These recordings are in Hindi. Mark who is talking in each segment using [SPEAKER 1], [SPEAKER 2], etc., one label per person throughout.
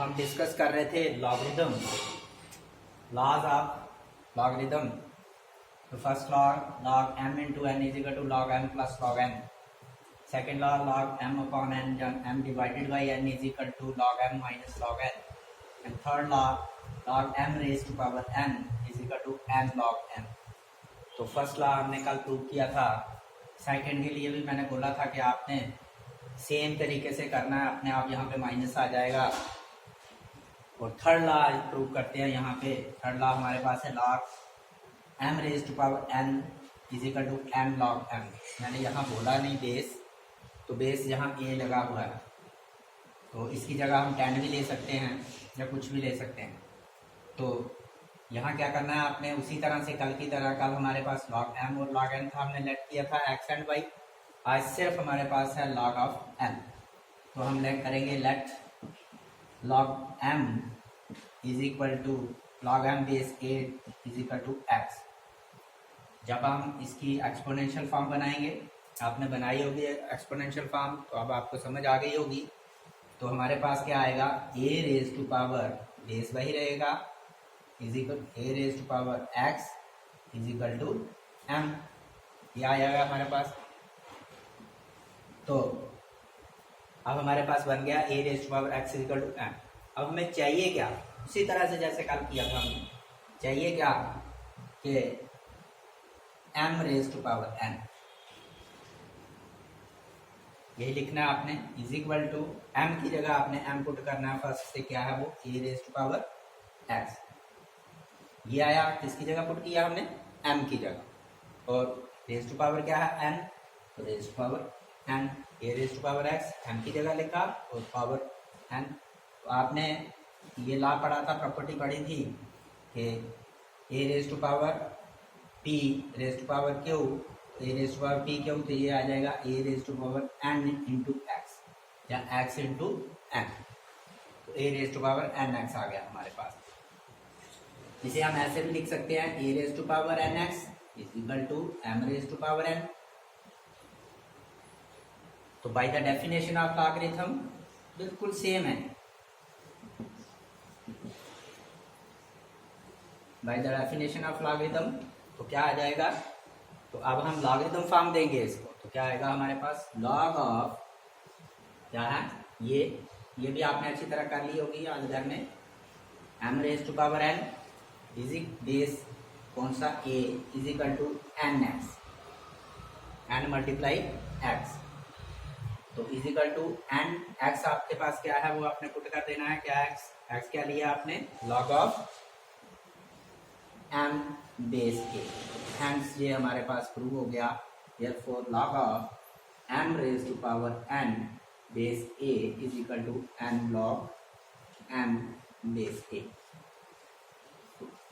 [SPEAKER 1] हम डिस्कस कर रहे थे लॉगरिदम, लॉज ऑफ लॉगरिदम। तो first law log m into n is equal to log m plus log n। Second law log m upon n, m divided by n is equal to log m minus log n। And third law log m raise to power n is equal to n log m। तो फर्स्ट लॉ हमने कल प्रूव किया था। सेकेंड के लिए भी मैंने बोला था कि आपने सेम तरीके से करना है, अपने आप यहाँ पे माइनस आ जाएगा। और थर्ड लॉ प्रूव करते हैं। यहाँ पे थर्ड लॉ हमारे पास है log m raise to power n is equal to n log m। मैंने यहाँ बोला नहीं बेस, तो बेस यहाँ a लगा हुआ है, तो इसकी जगह हम 10 भी ले सकते हैं या कुछ भी ले सकते हैं। तो यहाँ क्या करना है आपने, उसी तरह से कल की तरह, कल हमारे पास लॉग m और लॉग n था, हमने लेट किया था x एंड y। आज सिर्फ हमारे पास है लॉग ऑफ m। तो हम लेट करेंगे let log m is equal to log m base 8 is equal to x। जब हम इसकी एक्सपोनेंशियल फॉर्म बनाएंगे, आपने बनाई होगी एक्सपोनेंशियल फॉर्म, तो अब आपको समझ आ गई होगी। तो हमारे पास क्या आएगा, a raise to power base वही रहेगा is equal a raise to power x is equal to m। ये आ जाएगा हमारे पास। तो अब हमारे पास बन गया a raise to power x is equal to m। अब हमें चाहिए क्या, उसी तरह से जैसे कल किया था हमने, चाहिए क्या कि m raise to power n, यही लिखना है आपने, इज इक्वल टू m की जगह आपने m पुट करना है। फर्स्ट से क्या है वो a raise to power x। ये आया, किसकी जगह पुट किया हमने, m की जगह। और रेज टू पावर क्या है n, तो raise to power n, a raise to power x m की जगह लिखा और पावर n। तो आपने ये लॉ पढ़ा था, प्रॉपर्टी पढ़ी थी कि a raise to power p raise to power q, a raise to power p q, तो ये आ जाएगा a raise to power n into x या x इंटू n। तो a raise to power n x आ गया हमारे पास। इसे हम ऐसे भी लिख सकते हैं, a raise to power n x is equal to m raise to power n। तो by the definition of logarithm बिल्कुल सेम है, by the definition of logarithm. तो क्या आ जाएगा, तो अब हम लॉगरिथम फॉर्म देंगे इसको, तो क्या आएगा हमारे पास, लॉग ऑफ क्या है ये भी आपने अच्छी तरह कर ली होगी आज घर में, m raise to power n is base कौन सा a is equal to n x, n multiply x। तो is equal to n x आपके पास क्या है वो आपने पुट कर देना है। क्या x क्या लिया आपने, log of m base a। Hence ये हमारे पास प्रूव हो गया। Therefore log of m raise to power n base a is equal to n log m base a।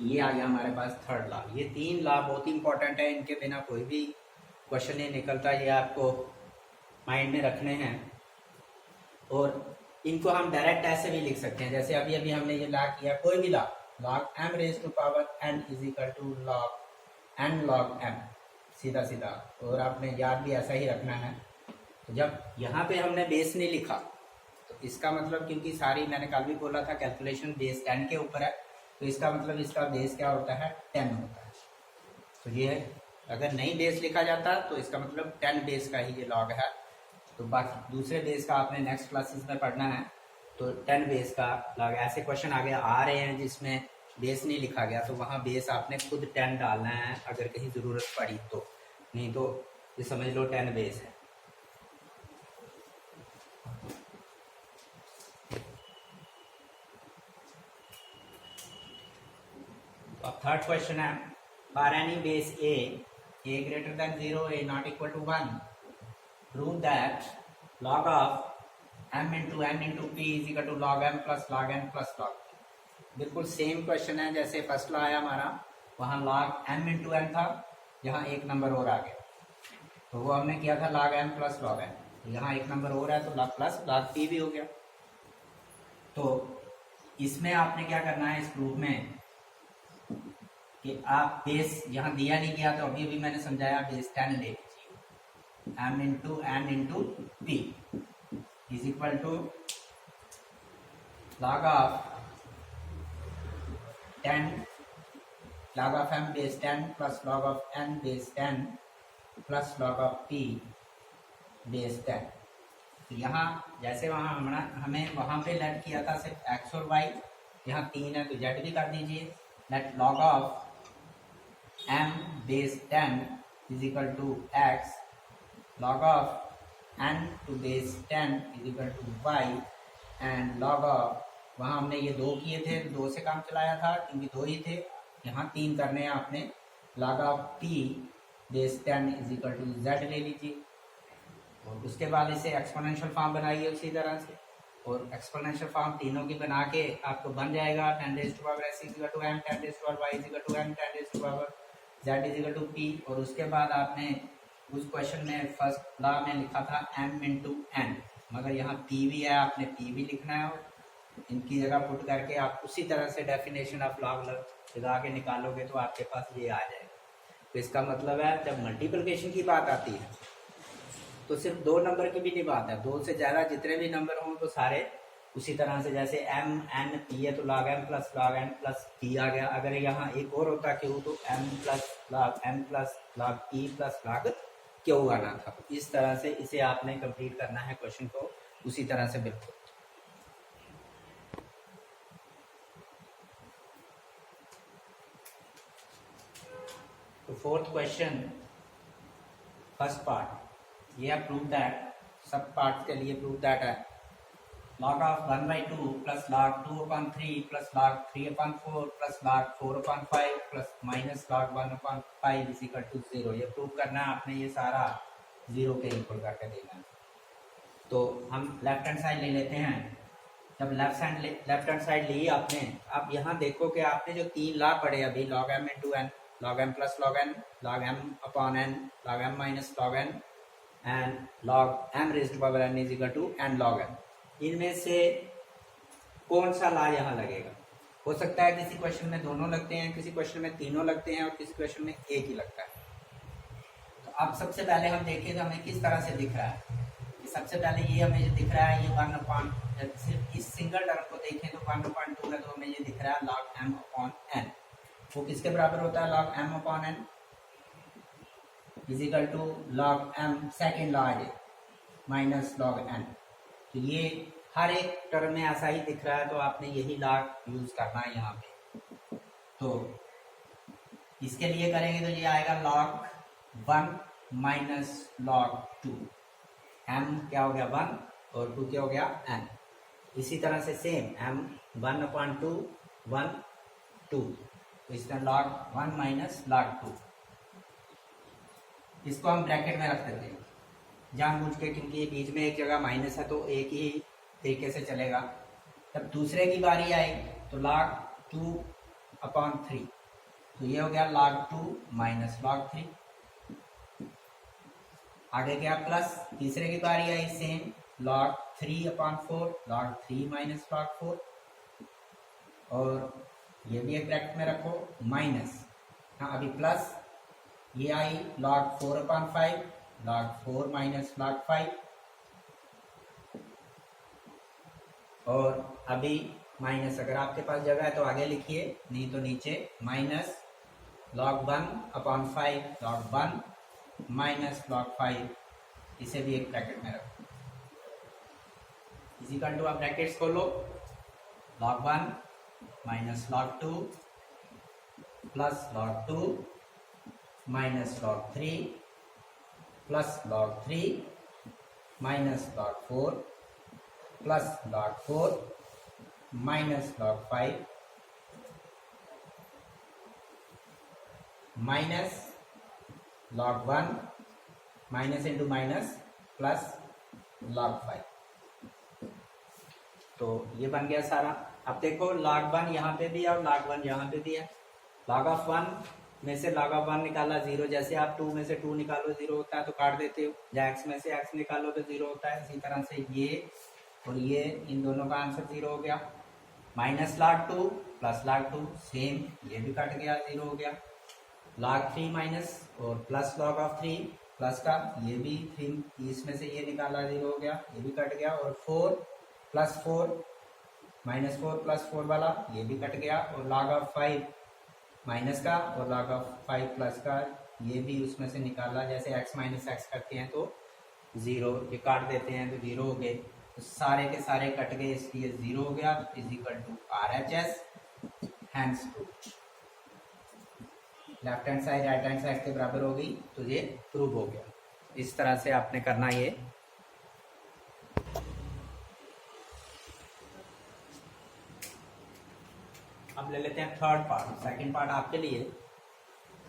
[SPEAKER 1] ये आ गया हमारे पास थर्ड लॉ। ये तीन लॉ बहुत ही इंपॉर्टेंट है, इनके बिना कोई भी क्वेश्चन नहीं निकलता, ये आपको माइंड में रखने हैं। और इनको हम डायरेक्ट ऐसे भी लिख सकते हैं, जैसे अभी अभी हमने ये लॉ किया, कोई भी law, log m raise to power n is equal to log n log m, सीधा सीधा। और आपने याद भी ऐसा ही रखना है। तो जब यहाँ पे हमने बेस नहीं लिखा, तो इसका मतलब, क्योंकि सारी मैंने कल भी बोला था कैलकुलेशन बेस 10 के ऊपर है, तो इसका मतलब इसका बेस क्या होता है, 10 होता है। तो ये अगर नहीं बेस लिखा जाता तो इसका मतलब 10 बेस का ही ये लॉग है। तो बाकी दूसरे बेस का आपने नेक्स्ट क्लासेस में पढ़ना है। तो 10 बेस का लॉग, ऐसे क्वेश्चन आगे आ रहे हैं जिसमें बेस नहीं लिखा गया, तो वहाँ बेस आपने खुद 10 डालना है अगर कहीं ज़रूरत पड़ी तो, नहीं तो ये समझ लो 10 बेस है। तो अब थर्ड क्वेश्चन है, for any base a greater than 0, a not equal to 1, prove that log of m into n into p is equal to log m plus log n plus log p। बिल्कुल सेम क्वेश्चन है जैसे फर्स्ट लॉ आया हमारा, वहाँ लॉग m इंटू n था, यहाँ एक नंबर और आ गया, तो वो हमने किया था log m plus log n, तो यहाँ एक नंबर और है तो लॉग प्लस लॉग p भी हो गया। तो इसमें आपने क्या करना है इस प्रूफ में, कि आप बेस यहाँ दिया नहीं गया, तो अभी मैंने समझाया, बेस 10 ले लीजिए, m into n into p is equal to log of 10 log of m base 10 plus log of n base 10 plus log of p base 10। तो यहाँ जैसे वहाँ हमें वहाँ पे लेट किया था सिर्फ x और y, यहाँ 3 है तो z भी कर दीजिए। Let log of m base 10 is equal to x, log of n to base 10 is equal to y, and log of, वहाँ हमने ये 2 किए थे तो 2 से काम चलाया था क्योंकि 2 ही थे, यहाँ 3 करने हैं आपने। log of p base 10 is equal to z ले लीजिए और उसके बाद इसे एक्सपोनेंशियल फॉर्म बनाइए उसी तरह से, और एक्सपोनेंशियल फॉर्म तीनों की बना के आपको बन जाएगा 10 raised to power s equal to m, 10 raised to power y equal to m, 10 raised to power z equal to p। और उसके बाद आपने उस क्वेश्चन में फर्स्ट लॉ में लिखा था m इंटू n, मगर यहाँ p भी है, आपने p भी लिखना है और इनकी जगह पुट करके आप उसी तरह से डेफिनेशन ऑफ लॉग लगा के निकालोगे तो आपके पास ये आ जाएगा। तो इसका मतलब है जब मल्टीप्लिकेशन की बात आती है तो सिर्फ 2 नंबर की भी नहीं बात है, 2 से ज़्यादा जितने भी नंबर हों तो सारे उसी तरह से, जैसे m n p है तो log m plus log n plus p आ गया। अगर यहाँ एक और होता q तो m plus log n plus log p plus log q आना था। इस तरह से इसे आपने कंप्लीट करना है क्वेश्चन को उसी तरह से बिल्कुल। तो फोर्थ क्वेश्चन फर्स्ट पार्ट, ये है प्रूव दैट, सब पार्ट के लिए प्रूव दैट है log of 1/2 plus log 2/3 plus log 3/4 plus log 4/5 plus minus log 1/5 is equal to 0। ये प्रूव करना है आपने, ये सारा 0 के इक्वल करके देना है। तो हम लेफ्ट हैंड साइड ले लेते हैं। जब लेफ्ट हैंड साइड ली आपने, अब यहाँ देखो कि आपने जो 3 लॉ पढ़े अभी, log m into n, log m plus log n, log m upon n, log m minus log n and log m raised to power n is equal to n log n, इनमें से कौन सा लॉ यहाँ लगेगा? हो सकता है किसी क्वेश्चन में दोनों लगते हैं, किसी क्वेश्चन में तीनों लगते हैं और किसी क्वेश्चन में एक ही लगता है। तो अब सबसे पहले हम देखें तो हमें किस तरह से दिख रहा है। सबसे पहले ये हमें जो दिख रहा है ये 1/, सिर्फ इस सिंगल टर्म को देखें तो 1/2 है, तो हमें ये दिख रहा है log m अपॉन n। वो किसके बराबर होता है? log m upon n is equal to log m second law है माइनस log n। तो ये हर एक टर्म में ऐसा ही दिख रहा है, तो आपने यही लॉ यूज करना है यहाँ पे। तो इसके लिए करेंगे तो ये आएगा log 1 माइनस log 2, m क्या हो गया 1 और 2 क्या हो गया n। इसी तरह से सेम m 1/2 1 2, तो इसका log 1 माइनस log 2, इसको हम ब्रैकेट में रख देते हैं जानबूझ के, क्योंकि बीच में एक जगह माइनस है तो एक ही तरीके से चलेगा। तब दूसरे की बारी आई तो log 2/3, तो ये हो गया log 2 माइनस log 3। आगे क्या प्लस, तीसरे की बारी आई same log 3/4, log 3 minus log 4, और ये भी एक ब्रैकेट में रखो माइनस। हाँ अभी प्लस, ये आई log 4/5, log 4 माइनस log 5, और अभी माइनस, अगर आपके पास जगह है तो आगे लिखिए, नहीं तो नीचे minus log 1/5 log 1 minus log 5, इसे भी एक ब्रैकेट में रखो। इसी का आप ब्रैकेट्स खोलो, log 1 minus log 2 plus log 2 minus log 3 plus log 3 minus log 4 plus log 4 minus log 5 minus log 1 minus into minus plus log 5। तो ये बन गया सारा। अब देखो log 1 यहाँ पे भी है और log 1 यहाँ पे भी है। log ऑफ 1 में से log ऑफ 1 निकाला 0, जैसे आप 2 में से 2 निकालो 0 होता है तो काट देते हो, या x में से x निकालो तो 0 होता है। इसी तरह से ये और ये, इन दोनों का आंसर 0 हो गया। Minus log 2 plus log 2 same, ये भी कट गया 0 हो गया। log 3 माइनस और प्लस log ऑफ 3 प्लस का, ये भी 3, इसमें से ये निकाला 0 हो गया, ये भी कट गया। और 4 प्लस 4 -4 + 4 वाला ये भी कट गया, और log ऑफ 5 माइनस का और log ऑफ 5 प्लस का ये भी उसमें से निकाला। जैसे x माइनस एक्स करते हैं तो 0, ये काट देते हैं तो 0 हो गए, तो सारे के सारे कट गए, इसलिए 0 हो गया, is equal to RHS hands to. Left hand side right hand side के बराबर हो गई, तो ये प्रूव हो गया। इस तरह से आपने करना ये। अब ले लेते हैं थर्ड पार्ट, सेकंड पार्ट आपके लिए।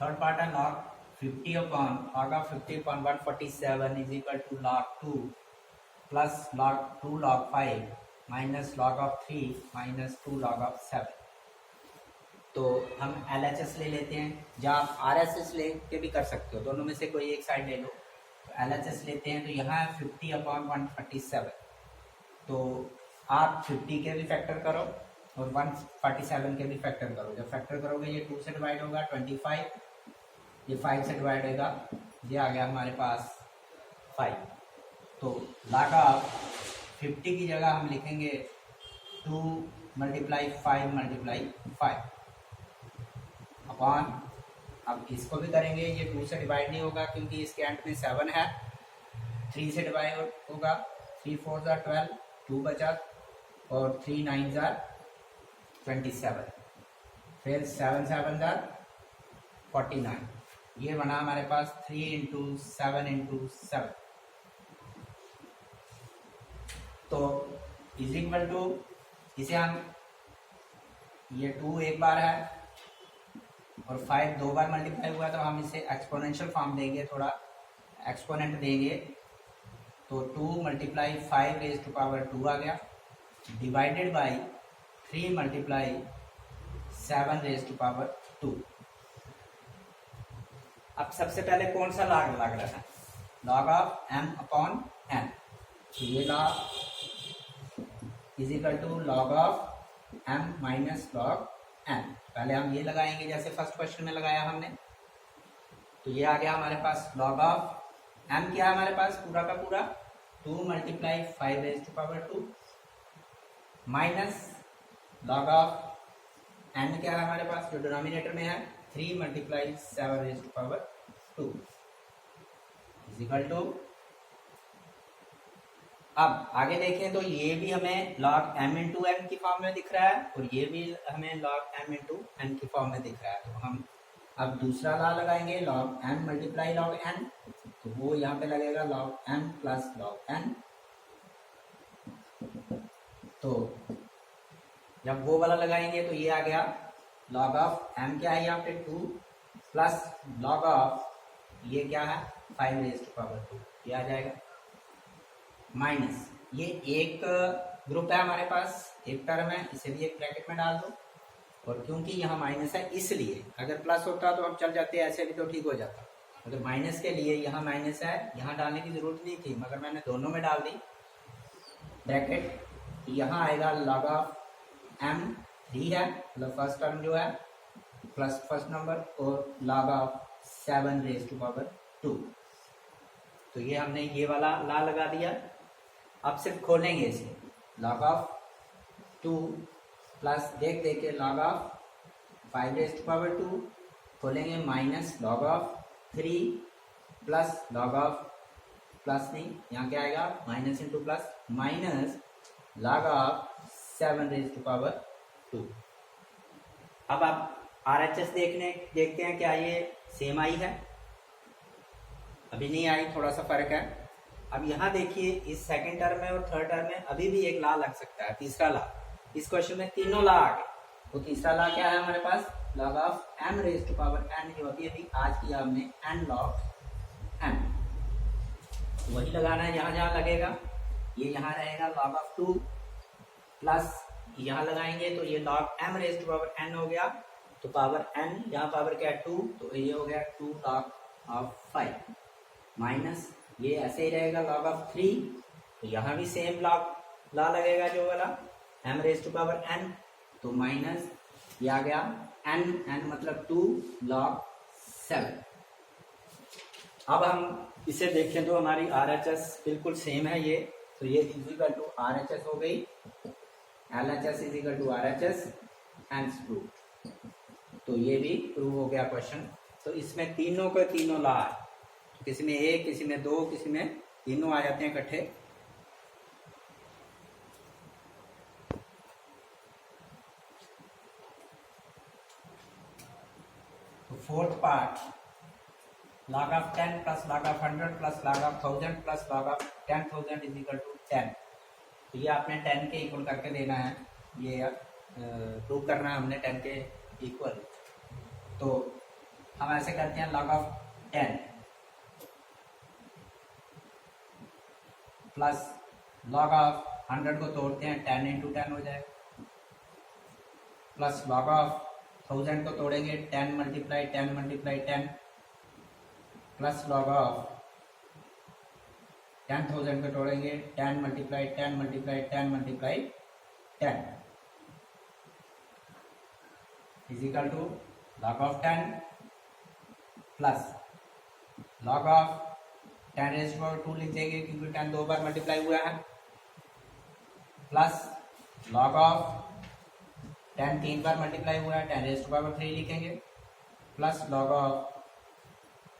[SPEAKER 1] थर्ड पार्ट है log 50 upon log of 50 upon 147 is equal to log 2 plus log 2 log 5 minus log of 3 minus 2 log of 7। तो हम LHS ले लेते हैं, या आप RSS ले के भी कर सकते हो, दोनों में से कोई एक साइड ले लो। तो LHS लेते हैं, तो यहाँ है 50 अपॉन 147, तो आप 50 के भी फैक्टर करो और 147 के भी फैक्टर करो। जब फैक्टर करोगे ये 2 से डिवाइड होगा 25, ये 5 से डिवाइड होगा, ये आ गया हमारे पास 5। तो log ऑफ 50 की जगह हम लिखेंगे 2 × 5 × 5 अपॉन, अब इसको भी करेंगे, ये 2 से डिवाइड नहीं होगा क्योंकि इसके एंड में 7 है, 3 से डिवाइड होगा, 3 4 जार 12, 2 बचा, और 3 9 जार 27, फिर 7 7 जार 49, ये बना हमारे पास 3 × 7 × 7। तो इज इक्वल टू, इसे हम, ये 2 एक बार है और 5 2 बार मल्टीप्लाई हुआ, तो हम इसे एक्सपोनेंशियल फॉर्म देंगे, थोड़ा एक्सपोनेंट देंगे। तो 2 × 5 रेज़ टू पावर 2 आ गया, divided by 3 × 7 raise to power 2। अब सबसे पहले कौन सा लॉग लग रहा है, log of m upon n। तो ये log is equal to log of m minus log n। पहले हम ये लगाएंगे जैसे फर्स्ट क्वेश्चन में लगाया हमने। तो ये आ गया हमारे पास log ऑफ m, क्या है हमारे पास पूरा का पूरा 2 × 5 raise to power 2 minus log of n, क्या है हमारे पास जो डिनोमिनेटर में है 3 × 7 raise to power 2 is equal to. अब आगे देखें तो ये भी हमें log m × n की फॉर्म में दिख रहा है, और ये भी हमें log m × n की फॉर्म में दिख रहा है। तो हम अब दूसरा लॉ लगाएंगे, log m × log n, तो वो यहाँ पे लगेगा log m plus log n। तो जब वो वाला लगाएंगे तो ये आ गया log ऑफ m, क्या है यहाँ पे 2 प्लस log ऑफ ये क्या है 5 रेज़ टू पावर 2, ये आ जाएगा माइनस, ये एक ग्रुप है हमारे पास, एक टर्म है, इसे भी एक ब्रैकेट में डाल दो। और क्योंकि यहाँ माइनस है इसलिए, अगर प्लस होता तो हम चल जाते, ऐसे भी तो ठीक हो जाता। अगर माइनस के लिए यहाँ माइनस है, यहाँ डालने की जरूरत नहीं थी, मगर मैंने दोनों में डाल दी ब्रैकेट। यहाँ आएगा log ऑफ m 3 है, मतलब फर्स्ट टर्म जो है प्लस फर्स्ट नंबर, और log of 7 raise to power 2। तो ये हमने ये वाला ला लगा दिया। अब सिर्फ खोलेंगे इसे, log ऑफ 2 प्लस देख के log of 5 raise to power 2 खोलेंगे, minus log of 3 plus log of, plus नहीं, यहाँ क्या आएगा minus into plus, minus log of 7 raise to power 2। अब आप RHS देखते हैं क्या ये सेम आई है, अभी नहीं आई, थोड़ा सा फर्क है। अब यहाँ देखिए इस सेकंड टर्म में और थर्ड टर्म में अभी भी एक ला लग सकता है, तीसरा ला। इस क्वेश्चन में तीनों ला आ गए, तो तीसरा ला क्या है हमारे पास log of m raise to power n, जो अभी आज किया हमने n log m, वही लगाना है जहाँ जहाँ लगेगा। ये यहाँ रहेगा log ऑफ 2 प्लस यहाँ लगाएंगे तो ये log m raise to power n हो गया, तो पावर n यहाँ पावर क्या है 2, तो ये हो गया 2 log ऑफ 5 माइनस ये ऐसे ही रहेगा log ऑफ 3, तो यहाँ भी सेम ला लगेगा जो वाला m raise to power n, तो माइनस ये आ गया n मतलब 2 log 7। अब हम इसे देखें तो हमारी RHS बिल्कुल सेम है ये, तो ये इक्वल टू RHS हो गई LHS is equal to RHS and prove. तो ये भी प्रूव हो गया क्वेश्चन। तो इसमें तीनों के तीनों ला है, किसी में एक, किसी में दो, किसी में तीनों आ जाते हैं इकट्ठे। तो fourth part, log of 10 plus log of 100 plus log of 1000 plus log of 10,000 is equal to 10। तो ये आपने 10 के इक्वल करके देना है, ये प्रूव करना है हमने 10 के इक्वल। तो हम ऐसे करते हैं, log of 10 plus log of 100 को तोड़ते हैं, 10 इंटू 10 हो जाएगा, प्लस log of 1000 को तोड़ेंगे, 10 multiply 10 multiply 10, plus log of 10,000 को तोड़ेंगे, 10 multiply 10 multiply 10 multiply 10 is equal to log of 10 plus log of 10 raise to power 2 लिख देंगे क्योंकि 10 दो बार मल्टीप्लाई हुआ है, प्लस log of 10 तीन बार मल्टीप्लाई हुआ है, 10 रेज़ टू पावर 3 लिखेंगे, प्लस log of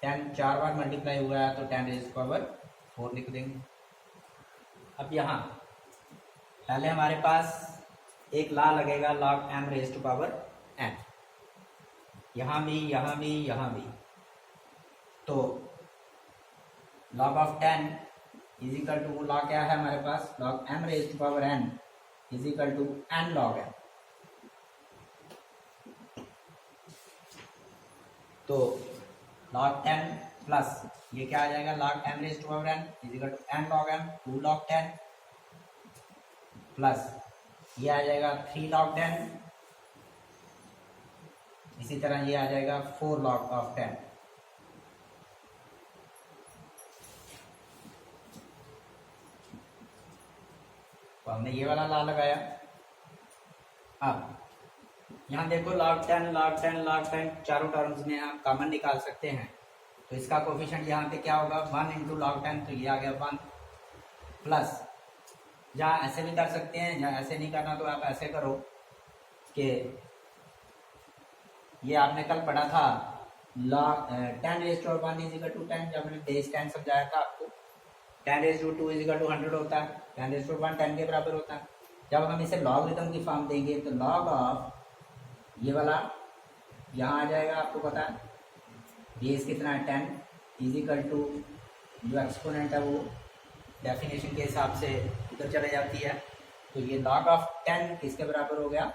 [SPEAKER 1] 10 चार बार मल्टीप्लाई हुआ है तो 10 रेज़ टू पावर 4 लिख देंगे। अब यहाँ पहले हमारे पास एक ला लगेगा log m raise to power n, यहाँ भी यहाँ भी यहाँ भी। तो log of 10 is equal to, law क्या है हमारे पास, log m raise to power n is equal to n log m। तो log 10 प्लस ये क्या आ जाएगा, log m raise to power n is equal to n log m 2 log 10 plus ये आ जाएगा 3 log 10, इसी तरह ये आ जाएगा 4 log of 10। तो हमने ये वाला ला लगाया। अब यहाँ देखो log 10 log 10 log 10 चारों टर्म्स में हम कॉमन निकाल सकते हैं। तो इसका कोफिशिएंट यहाँ पे क्या होगा, 1 इंटू log 10, तो ये आ गया 1, प्लस जहाँ ऐसे भी कर सकते हैं, जहाँ ऐसे नहीं करना तो आप ऐसे करो कि ये आपने कल पढ़ा था log 10 raise to power 1 is equal to 10, जब मैंने बेस 10 समझाया था आपको। 10 raise to 2 is equal to 100 होता है, 10 रेज़ टू 1 10 के बराबर होता है। जब हम इसे लॉगरिथम की फॉर्म देंगे तो log ऑफ ये वाला यहाँ आ जाएगा, आपको पता है बेस कितना है 10 इज इक्वल टू जो एक्सपोनेंट है वो डेफिनेशन के हिसाब से उधर चले जाती है। तो ये log ऑफ 10 किसके बराबर हो गया,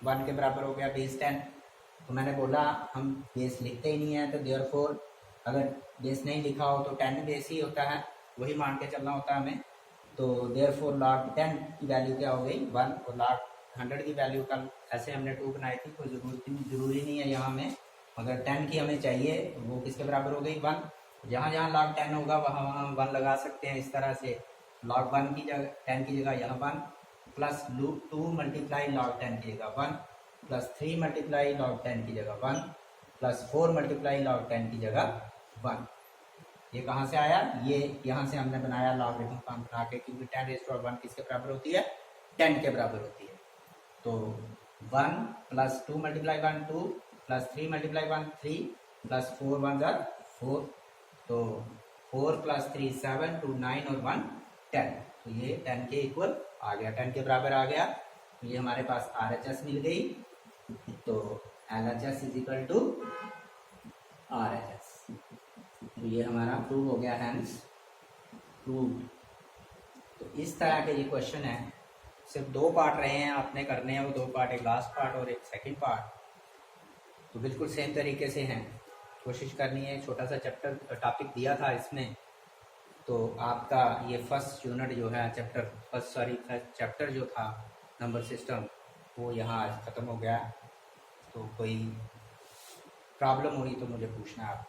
[SPEAKER 1] 1 के बराबर हो गया, बेस 10। तो मैंने बोला हम बेस लिखते ही नहीं है, तो देयरफॉर अगर बेस नहीं लिखा हो तो 10 बेस ही होता है, वही मान के चलना होता है हमें। तो देयरफॉर log 10 की वैल्यू क्या हो गई 1, और log 100 की वैल्यू कल ऐसे हमने 2 बनाई थी, कोई जरूरी नहीं है यहाँ में, मगर 10 की हमें चाहिए, वो किसके बराबर हो गई 1। जहाँ जहाँ log 10 होगा वहाँ वहाँ 1 लगा सकते हैं इस तरह से, log 1 की जगह 10 की जगह यहाँ 1, प्लस 2 मल्टीप्लाई log 10 की जगह 1, प्लस 3 मल्टीप्लाई log 10 की जगह 1, प्लस 4 मल्टीप्लाई log 10 की जगह 1। ये कहाँ से आया, ये यहाँ से हमने बनाया लॉगरिथम फॉर्म बना के, क्योंकि 10 रेज़ टू पावर 1 किसके बराबर होती है, 10 के बराबर होती है। तो 1 plus 2 multiply 1 2, plus 3 multiply 1 3, plus 4 1 ज़ा 4, तो 4 प्लस 3 7, 2 9 और 1 10। तो ये 10 के इक्वल आ गया, 10 के बराबर आ गया। तो ये हमारे पास RHS मिल गई। तो LHS is equal to RHS। तो ये हमारा प्रूव हो गया, हैंस प्रूव्ड। तो इस तरह के ये क्वेश्चन है, सिर्फ 2 पार्ट रहे हैं आपने करने हैं, वो 2 पार्ट, एक लास्ट पार्ट और एक सेकंड पार्ट। तो बिल्कुल सेम तरीके से हैं, कोशिश करनी है। छोटा सा चैप्टर टॉपिक दिया था इसमें, तो आपका ये फर्स्ट यूनिट जो है फर्स्ट चैप्टर जो था नंबर सिस्टम, वो यहाँ आज ख़त्म हो गया। तो कोई प्रॉब्लम हुई तो मुझे पूछना आप।